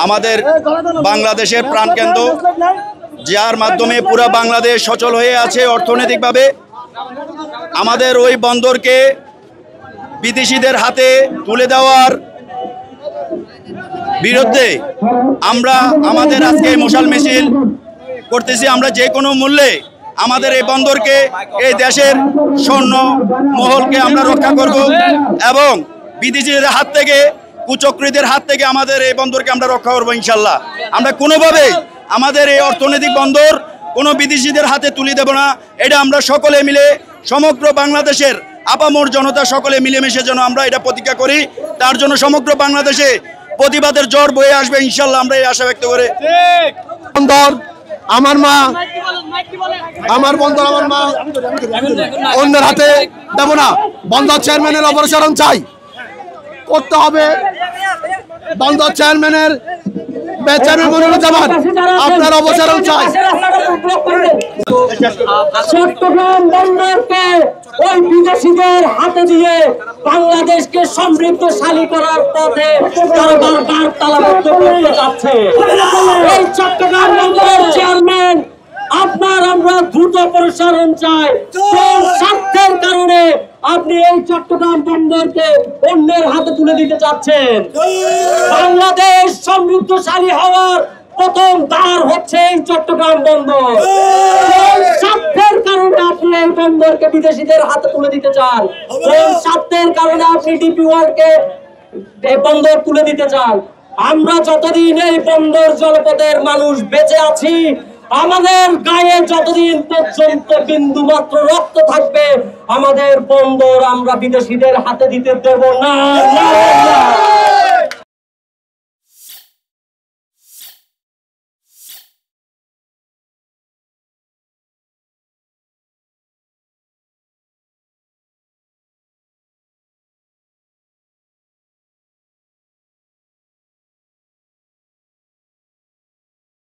আমাদের বাংলাদেশের প্রাণকেন্দ্র, যার মাধ্যমে পুরো বাংলাদেশ সচল হয়ে আছে অর্থনৈতিকভাবে। আমাদের ওই বন্দরকে বিদেশিদের হাতে তুলে দেওয়ার বিরুদ্ধে আমরা আমাদের আজকে মশাল মিছিল করতেছি। আমরা যে কোনো মূল্যে আমাদের এই বন্দরকে, এই দেশের স্বর্ণ মহলকে আমরা রক্ষা করব এবং বিদেশিদের হাত থেকে, কুচক্রীদের হাত থেকে আমাদের এই বন্দরকে আমরা রক্ষা করবো ইনশাল্লাহ। আমরা কোনোভাবেই আমাদের এই অর্থনৈতিক বন্দর কোনো বিদেশিদের হাতে তুলে দেব না। এটা আমরা সকলে মিলে, সমগ্র বাংলাদেশের আপামর জনতা সকলে মিলেমিশে যেন আমরা এটা প্রতিজ্ঞা করি। তার জন্য সমগ্র বাংলাদেশে প্রতিবাদের জ্বর বয়ে আসবে ইনশাল্লাহ, আমরা এই আশা ব্যক্ত করে। বন্দর আমার মা, আমার বন্দর আমার মা, অন্যের হাতে দেব না। বন্দর চেয়ারম্যানের অপসারণ চাই, করতে হবে। বন্দর চেয়ারম্যানের আপনার অপসারণ চাই। চট্টগ্রাম বন্দরকে ওই বিদেশিদের হাতে দিয়ে বাংলাদেশকে সমৃদ্ধশালী করার পথে তারা বারবার তালাবদ্ধ করতে যাচ্ছে। এই চট্টগ্রাম বন্দরের চেয়ারম্যান, আপনার আমরা দ্রুত প্রসারণ চাই। কোন স্বার্থের কারণে আপনি এই চট্টগ্রাম বন্দরকে অন্যের হাতে তুলে দিতে চাচ্ছেন? বাংলাদেশ সমৃদ্ধশালী হওয়ার প্রথম দ্বার হচ্ছে এই চট্টগ্রাম বন্দর। কোন স্বার্থের কারণে আপনি এই বন্দরকে বিদেশিদের হাতে তুলে দিতে চান? কোন স্বার্থের কারণে আপনি ডিপি ওয়ার্ল্ডকে এই বন্দর তুলে দিতে চান? আমরা যতদিন এই বন্দর জনপদের মানুষ বেঁচে আছি, আমাদের গায়ে যতদিন পর্যন্ত বিন্দু মাত্র রক্ত থাকবে, আমাদের বন্দর আমরা বিদেশিদের হাতে দিতে দেব না।